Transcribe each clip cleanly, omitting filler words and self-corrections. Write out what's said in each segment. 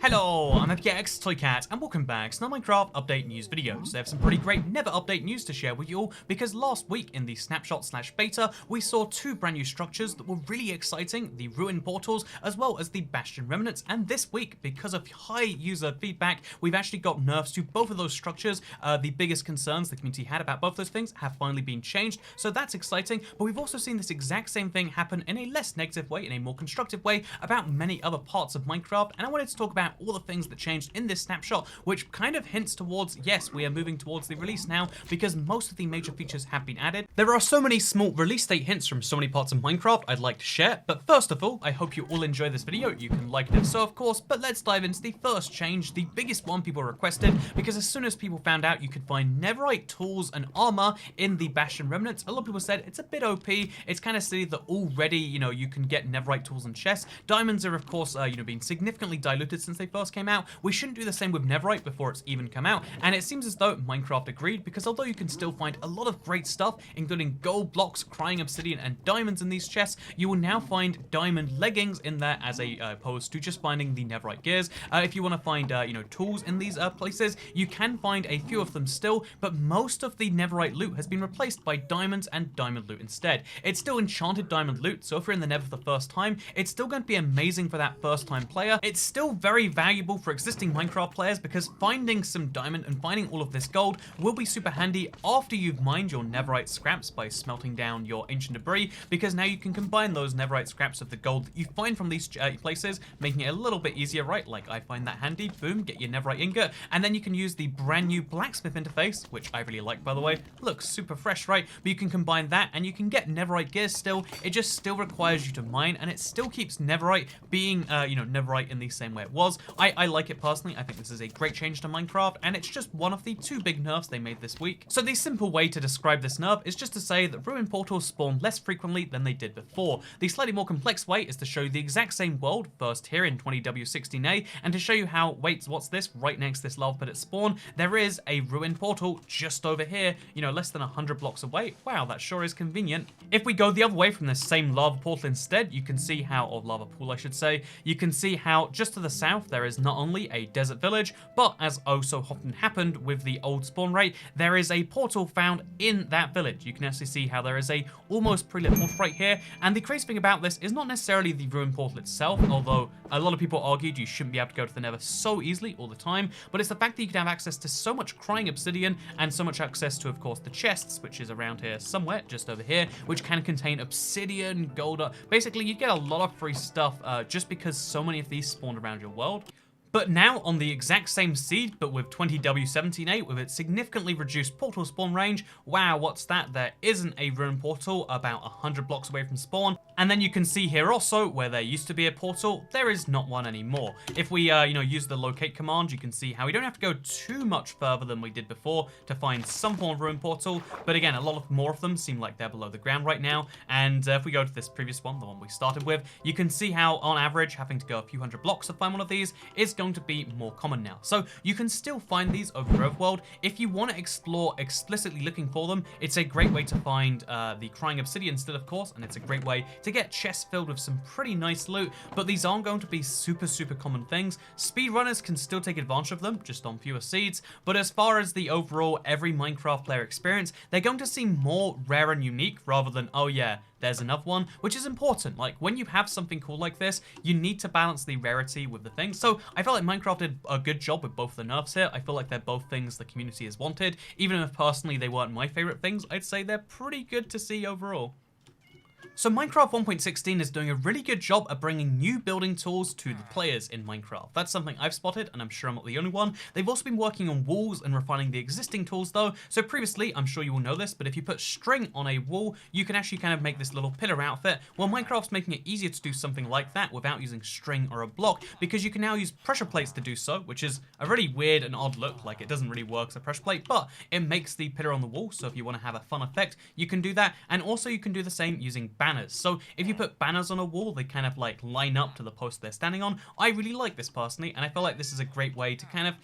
Hello, I'm FKX Toycat, and welcome back to another Minecraft update news video. So I have some pretty great Nether update news to share with you all, because last week in the snapshot/beta, we saw two brand new structures that were really exciting, the ruin portals, as well as the bastion remnants. And this week, because of high user feedback, we've actually got nerfs to both of those structures. The biggest concerns the community had about both those things have finally been changed, so that's exciting. But we've also seen this exact same thing happen in a less negative way, in a more constructive way, about many other parts of Minecraft. And I wanted to talk about all the things that changed in this snapshot, which kind of hints towards, yes, we are moving towards the release now, because most of the major features have been added. There are so many small release date hints from so many parts of Minecraft I'd like to share, but first of all, I hope you all enjoy this video. You can like it if so, of course, but let's dive into the first change, the biggest one people requested, because as soon as people found out you could find netherite tools and armor in the bastion remnants, a lot of people said it's a bit OP, it's kind of silly that already, you can get netherite tools and chests. Diamonds are, of course, been significantly diluted since they first came out. We shouldn't do the same with netherite before it's even come out, and it seems as though Minecraft agreed, because although you can still find a lot of great stuff, including gold blocks, crying obsidian, and diamonds in these chests, you will now find diamond leggings in there as opposed to just finding the netherite gears. If you want to find, tools in these places, you can find a few of them still, but most of the netherite loot has been replaced by diamonds and diamond loot instead. It's still enchanted diamond loot, so if you're in the Nether for the first time, it's still going to be amazing for that first time player. It's still very valuable for existing Minecraft players, because finding some diamond and finding all of this gold will be super handy after you've mined your netherite scraps by smelting down your ancient debris, because now you can combine those netherite scraps with the gold that you find from these places, making it a little bit easier, right? Like, I find that handy. Boom, get your netherite ingot, and then you can use the brand new blacksmith interface, which I really like, by the way. Looks super fresh, right? But you can combine that and you can get netherite gears still. It just still requires you to mine, and it still keeps netherite being, netherite in the same way it was. I like it personally. I think this is a great change to Minecraft, and it's just one of the two big nerfs they made this week. So the simple way to describe this nerf is just to say that ruin portals spawn less frequently than they did before. The slightly more complex way is to show the exact same world, first here in 20W16A, and to show you how, wait, what's this? Right next to this lava pit at spawn, there is a ruin portal just over here, less than 100 blocks away. Wow, that sure is convenient. If we go the other way from this same lava portal instead, you can see how, or lava pool I should say, you can see how just to the south there is not only a desert village, but as oh so often happened with the old spawn rate, there is a portal found in that village. You can actually see how there is a almost pre-lit portal right here, and the crazy thing about this is not necessarily the ruin portal itself, although a lot of people argued you shouldn't be able to go to the Nether so easily all the time, but it's the fact that you can have access to so much crying obsidian and so much access to, of course, the chests, which is around here somewhere, just over here, which can contain obsidian, gold. Basically, you get a lot of free stuff just because so many of these spawned around your world. But now, on the exact same seed, but with 20W17A, with its significantly reduced portal spawn range, wow, what's that? There isn't a ruin portal about 100 blocks away from spawn. And then you can see here also, where there used to be a portal, there is not one anymore. If we, use the locate command, you can see how we don't have to go too much further than we did before to find some form of ruin portal. But again, a lot more of them seem like they're below the ground right now. And if we go to this previous one, the one we started with, you can see how, on average, having to go a few hundred blocks to find one of these is going to be more common now. So you can still find these over the overworld. If you want to explore explicitly looking for them, it's a great way to find the crying obsidian still, of course, and it's a great way to get chests filled with some pretty nice loot, but these aren't going to be super common things. Speedrunners can still take advantage of them, just on fewer seeds, but as far as the overall every Minecraft player experience, they're going to seem more rare and unique rather than, oh yeah, there's another one, which is important. Like, when you have something cool like this, you need to balance the rarity with the thing. So I felt like Minecraft did a good job with both the nerfs here. I feel like they're both things the community has wanted. Even if personally they weren't my favorite things, I'd say they're pretty good to see overall. So Minecraft 1.16 is doing a really good job at bringing new building tools to the players in Minecraft. That's something I've spotted, and I'm sure I'm not the only one. They've also been working on walls and refining the existing tools though. So previously, I'm sure you will know this, but if you put string on a wall, you can actually kind of make this little pillar outfit. Well, Minecraft's making it easier to do something like that without using string or a block, because you can now use pressure plates to do so, which is a really weird and odd look. Like, it doesn't really work as a pressure plate, but it makes the pillar on the wall. So if you want to have a fun effect, you can do that. And also you can do the same using banners. So if you put banners on a wall, they kind of like line up to the post they're standing on. I really like this personally, and I feel like this is a great way to kind of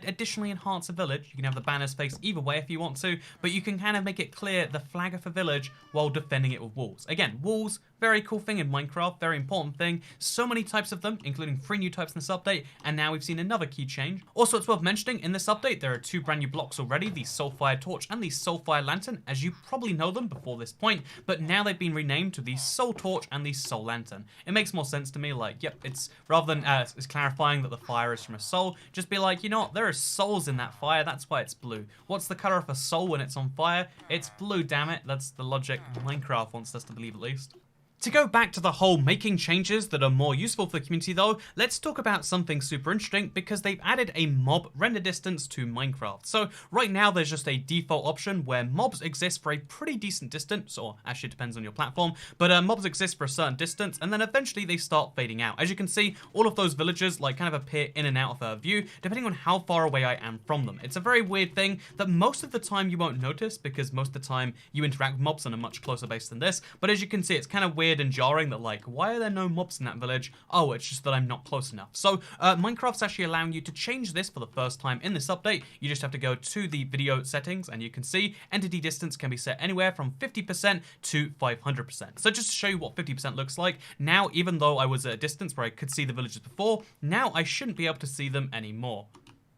additionally enhance a village. You can have the banners face either way if you want to, but you can kind of make it clear the flag of a village while defending it with walls. Again, walls, very cool thing in Minecraft, very important thing. So many types of them, including 3 new types in this update, and now we've seen another key change. Also, it's worth mentioning, in this update, there are 2 brand new blocks already, the Soulfire Torch and the Soulfire Lantern, as you probably know them before this point, but now they've been renamed to the Soul Torch and the Soul Lantern. It makes more sense to me, like, yep, it's, rather than it's clarifying that the fire is from a soul, just be like, you know what, there are souls in that fire, that's why it's blue. What's the color of a soul when it's on fire? It's blue, damn it. That's the logic Minecraft wants us to believe, at least. To go back to the whole making changes that are more useful for the community though, let's talk about something super interesting because they've added a mob render distance to Minecraft. So right now there's just a default option where mobs exist for a pretty decent distance, or actually it depends on your platform, but mobs exist for a certain distance and then eventually they start fading out. As you can see, all of those villagers like kind of appear in and out of our view depending on how far away I am from them. It's a very weird thing that most of the time you won't notice because most of the time you interact with mobs on a much closer base than this, but as you can see it's kind of weird and jarring that like, why are there no mobs in that village? Oh, it's just that I'm not close enough. So Minecraft's actually allowing you to change this for the first time in this update. You just have to go to the video settings and you can see entity distance can be set anywhere from 50% to 500%. So just to show you what 50% looks like, now even though I was at a distance where I could see the villagers before, now I shouldn't be able to see them anymore.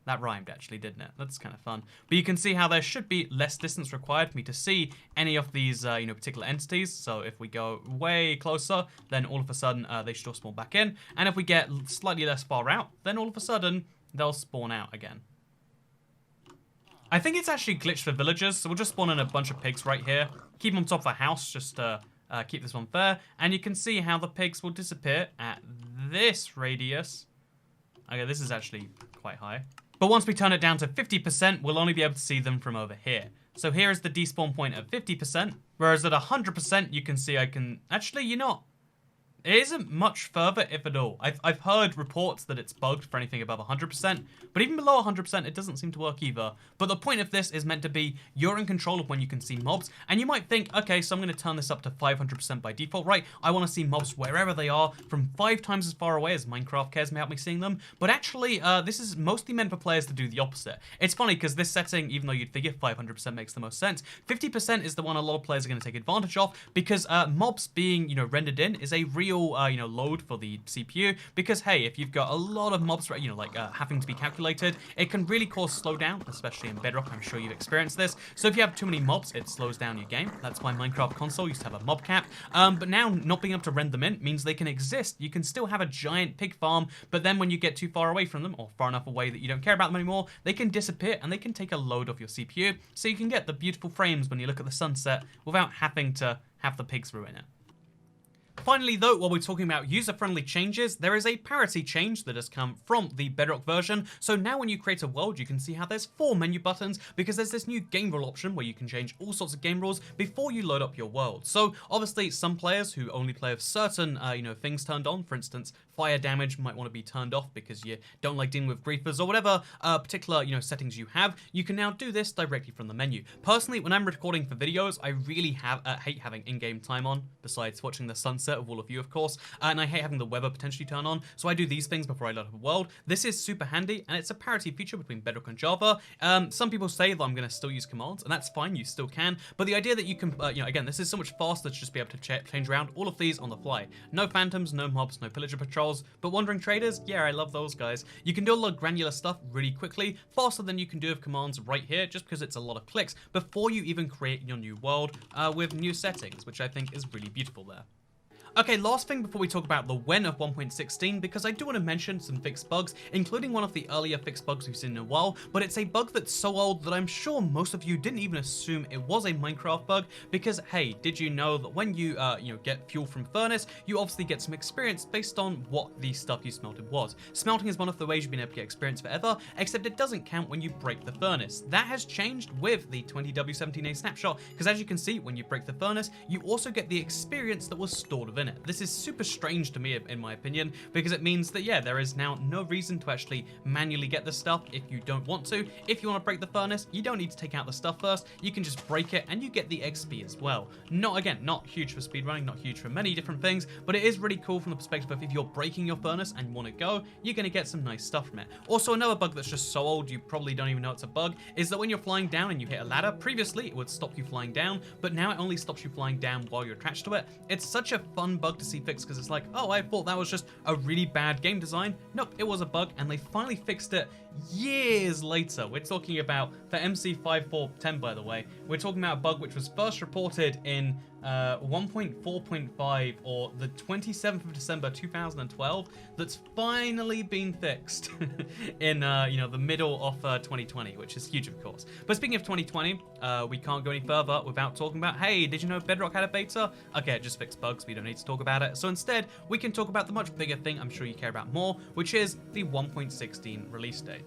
That rhymed actually, didn't it? That's kind of fun. But you can see how there should be less distance required for me to see any of these, particular entities. So if we go way closer, then all of a sudden they should all spawn back in. And if we get slightly less far out, then all of a sudden they'll spawn out again. I think it's actually glitched for villagers, so we'll just spawn in a bunch of pigs right here. Keep them on top of the house, just keep this one fair. And you can see how the pigs will disappear at this radius. Okay, this is actually quite high. But once we turn it down to 50%, we'll only be able to see them from over here. So here is the despawn point at 50%, whereas at 100%, you can see I can... Actually, you're not... It isn't much further, if at all. I've heard reports that it's bugged for anything above 100%, but even below 100%, it doesn't seem to work either. But the point of this is meant to be you're in control of when you can see mobs, and you might think, okay, so I'm going to turn this up to 500% by default, right? I want to see mobs wherever they are, from 5 times as far away as Minecraft cares about me seeing them. But actually, this is mostly meant for players to do the opposite. It's funny because this setting, even though you'd figure 500% makes the most sense, 50% is the one a lot of players are going to take advantage of because mobs being, rendered in is a real load for the CPU, because hey, if you've got a lot of mobs, having to be calculated, it can really cause slowdown, especially in Bedrock. I'm sure you've experienced this. So if you have too many mobs, it slows down your game. That's why Minecraft console used to have a mob cap. But now not being able to render them in means they can exist. You can still have a giant pig farm, but then when you get too far away from them, or far enough away that you don't care about them anymore, they can disappear and they can take a load off your CPU, so you can get the beautiful frames when you look at the sunset without having to have the pigs ruin it. Finally though, while we're talking about user-friendly changes, there is a parity change that has come from the Bedrock version. So now when you create a world, you can see how there's 4 menu buttons because there's this new game rule option where you can change all sorts of game rules before you load up your world. So obviously some players who only play with certain, things turned on, for instance, fire damage might want to be turned off because you don't like dealing with griefers or whatever particular, settings you have, you can now do this directly from the menu. Personally, when I'm recording for videos, I really hate having in-game time on, besides watching the sunset of all of you, of course, and I hate having the weather potentially turn on, so I do these things before I load up a world. This is super handy, and it's a parity feature between Bedrock and Java. Some people say that I'm going to still use commands, and that's fine, you still can, but the idea that you can, again, this is so much faster to just be able to change around all of these on the fly. No phantoms, no mobs, no pillager patrols, but wandering traders, yeah, I love those guys. You can do a lot of granular stuff really quickly, faster than you can do with commands right here, just because it's a lot of clicks before you even create your new world with new settings, which I think is really beautiful there. Okay, last thing before we talk about the when of 1.16, because I do want to mention some fixed bugs, including one of the earlier fixed bugs we've seen in a while, but it's a bug that's so old that I'm sure most of you didn't even assume it was a Minecraft bug, because hey, did you know that when you, get fuel from furnace, you obviously get some experience based on what the stuff you smelted was. Smelting is one of the ways you've been able to get experience forever, except it doesn't count when you break the furnace. That has changed with the 20W17A snapshot, because as you can see, when you break the furnace, you also get the experience that was stored within it. This is super strange to me, in my opinion, because it means that, yeah, there is now no reason to actually manually get the stuff if you don't want to. If you want to break the furnace, you don't need to take out the stuff first. You can just break it and you get the XP as well. Not huge for speedrunning, not huge for many different things, but it is really cool from the perspective of if you're breaking your furnace and want to go, you're going to get some nice stuff from it. Also, another bug that's just so old you probably don't even know it's a bug is that when you're flying down and you hit a ladder, previously it would stop you flying down, but now it only stops you flying down while you're attached to it. It's such a fun fun bug to see fixed because it's like, oh, I thought that was just a really bad game design. Nope, it was a bug, and they finally fixed it years later. We're talking about, for MC5410, by the way, we're talking about a bug which was first reported in 1.4.5 or the 27th of December 2012 that's finally been fixed in the middle of 2020, which is huge, of course. But speaking of 2020, we can't go any further without talking about, hey, did you know Bedrock had a beta? Okay, it just fixed bugs, we don't need to talk about it. So instead, we can talk about the much bigger thing I'm sure you care about more, which is the 1.16 release date.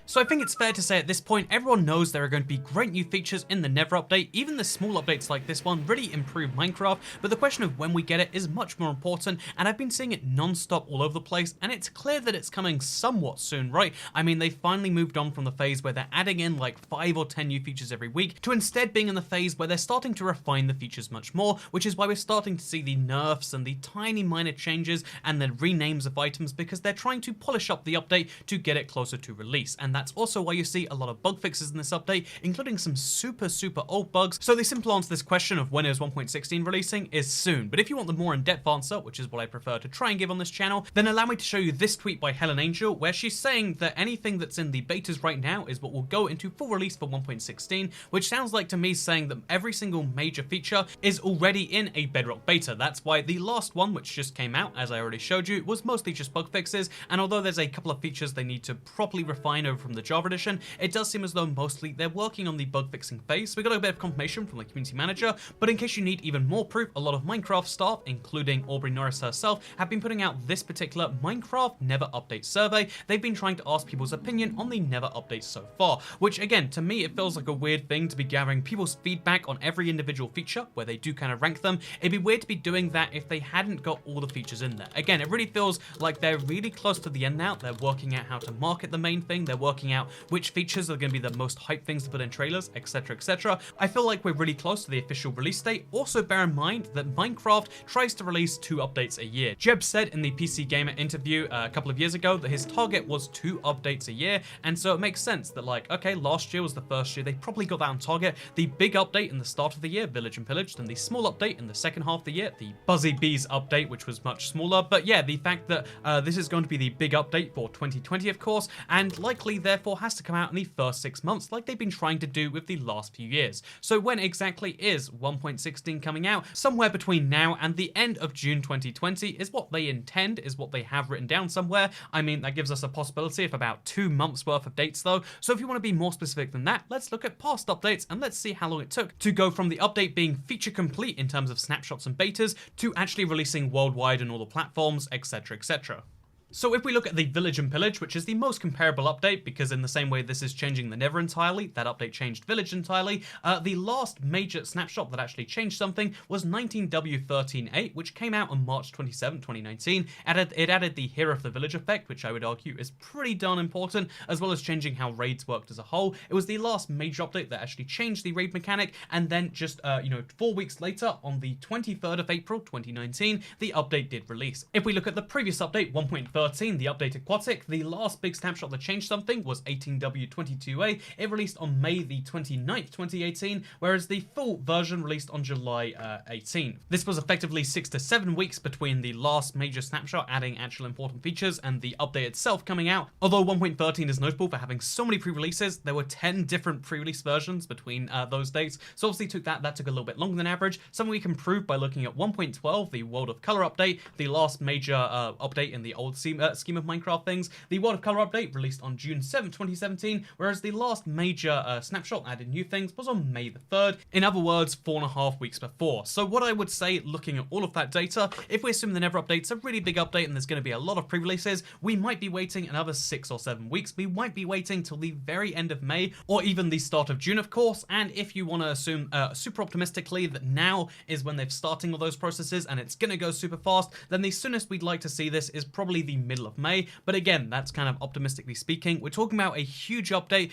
So I think it's fair to say at this point, everyone knows there are going to be great new features in the Nether update. Even the small updates like this one really improve Minecraft, but the question of when we get it is much more important, and I've been seeing it non-stop all over the place, and it's clear that it's coming somewhat soon, right? I mean, they finally moved on from the phase where they're adding in like 5 or 10 new features every week, to instead being in the phase where they're starting to refine the features much more, which is why we're starting to see the nerfs and the tiny minor changes and the renames of items, because they're trying to polish up the update to get it closer to release. And that's also why you see a lot of bug fixes in this update, including some super old bugs. So the simple answer to this question of when is 1.16 releasing is soon. But if you want the more in-depth answer, which is what I prefer to try and give on this channel, then allow me to show you this tweet by Helen Angel, where she's saying that anything that's in the betas right now is what will go into full release for 1.16, which sounds like to me saying that every single major feature is already in a Bedrock beta. That's why the last one, which just came out, as I already showed you, was mostly just bug fixes, and although there's a couple of features they need to properly refine over from the Java edition, it does seem as though mostly they're working on the bug fixing phase. So we got a bit of confirmation from the community manager, but in case you need even more proof, a lot of Minecraft staff, including Aubrey Norris herself, have been putting out this particular Minecraft Nether update survey. They've been trying to ask people's opinion on the Nether updates so far, which again, to me, it feels like a weird thing to be gathering people's feedback on every individual feature where they do kind of rank them. It'd be weird to be doing that if they hadn't got all the features in there. Again, it really feels like they're really close to the end now. They're working out how to market the main thing. They're working out which features are going to be the most hype things to put in trailers, etc, etc. I feel like we're really close to the official release date. Also bear in mind that Minecraft tries to release 2 updates a year. Jeb said in the PC Gamer interview a couple of years ago that his target was 2 updates a year, and so it makes sense that, like, okay, last year was the first year, they probably got that on target. The big update in the start of the year, Village and Pillage, then the small update in the second half of the year, the Buzzy Bees update, which was much smaller. But yeah, the fact that this is going to be the big update for 2020, of course, and likely therefore has to come out in the first 6 months like they've been trying to do with the last few years. So when exactly is 1.16 coming out? Somewhere between now and the end of June 2020 is what they intend, is what they have written down somewhere. I mean, that gives us a possibility of about 2 months worth of dates though. So if you want to be more specific than that, let's look at past updates and let's see how long it took to go from the update being feature complete in terms of snapshots and betas to actually releasing worldwide on all the platforms, etc, etc. So if we look at the Village and Pillage, which is the most comparable update, because in the same way this is changing the Nether entirely, that update changed Village entirely, the last major snapshot that actually changed something was 19W13.8, which came out on March 27, 2019. It added the Hero of the Village effect, which I would argue is pretty darn important, as well as changing how raids worked as a whole. It was the last major update that actually changed the raid mechanic, and then just 4 weeks later, on the 23rd of April 2019, the update did release. If we look at the previous update, 1.13, the update Aquatic, the last big snapshot that changed something was 18W22A. It released on May the 29th, 2018, whereas the full version released on July 18. This was effectively 6 to 7 weeks between the last major snapshot adding actual important features and the update itself coming out. Although 1.13 is notable for having so many pre-releases, there were 10 different pre-release versions between those dates, so obviously that took a little bit longer than average. Something we can prove by looking at 1.12, the World of Color update, the last major update in the old scheme of Minecraft things. The World of Color update released on June 7, 2017, whereas the last major snapshot added new things was on May the 3rd. In other words, 4.5 weeks before. So what I would say, looking at all of that data, if we assume the Nether update's a really big update and there's going to be a lot of pre-releases, we might be waiting another 6 or 7 weeks. We might be waiting till the very end of May, or even the start of June, of course. And if you want to assume super optimistically that now is when they're starting all those processes and it's going to go super fast, then the soonest we'd like to see this is probably the the middle of May, but again, that's kind of optimistically speaking. We're talking about a huge update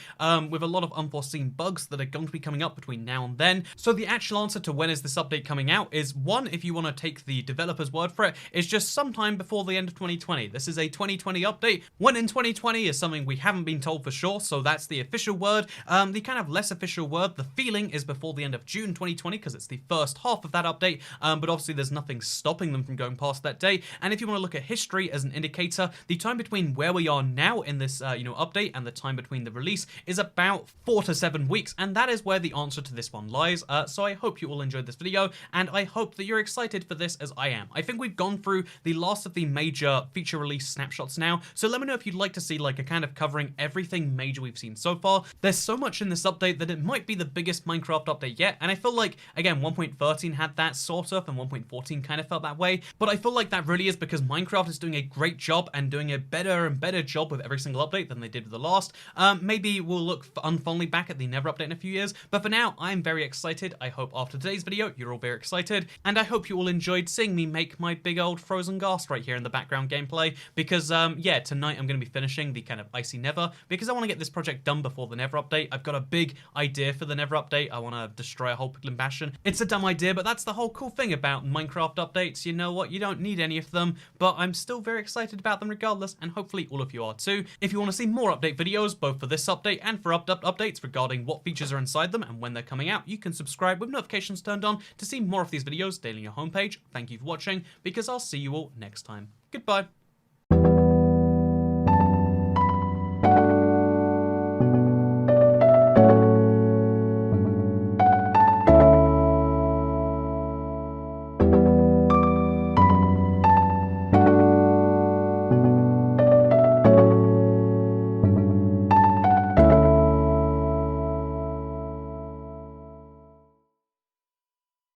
with a lot of unforeseen bugs that are going to be coming up between now and then. So the actual answer to when is this update coming out is, one, if you want to take the developer's word for it, is just sometime before the end of 2020. This is a 2020 update. When in 2020 is something we haven't been told for sure, so that's the official word. The kind of less official word, the feeling, is before the end of June 2020 because it's the first half of that update, but obviously there's nothing stopping them from going past that day. And if you want to look at history as an indicator, the time between where we are now in this update and the time between the release is about 4 to 7 weeks, and that is where the answer to this one lies. So I hope you all enjoyed this video, and I hope that you're excited for this as I am. I think we've gone through the last of the major feature release snapshots now, so let me know if you'd like to see like a kind of covering everything major we've seen so far. There's so much in this update that it might be the biggest Minecraft update yet, and I feel like, again, 1.13 had that sort of, and 1.14 kind of felt that way, but I feel like that really is because Minecraft is doing a great job and doing a better and better job with every single update than they did with the last. Maybe we'll look unfondly back at the Nether update in a few years, but for now, I'm very excited. I hope after today's video, you're all very excited, and I hope you all enjoyed seeing me make my big old frozen ghast right here in the background gameplay, because, yeah, tonight I'm going to be finishing the kind of icy Nether, because I want to get this project done before the Nether update. I've got a big idea for the Nether update. I want to destroy a whole piglin bastion. It's a dumb idea, but that's the whole cool thing about Minecraft updates. You know what? You don't need any of them, but I'm still very excited about them regardless, and hopefully all of you are too. If you want to see more update videos, both for this update and for updates regarding what features are inside them and when they're coming out, you can subscribe with notifications turned on to see more of these videos daily on your homepage. Thank you for watching, because I'll see you all next time. Goodbye.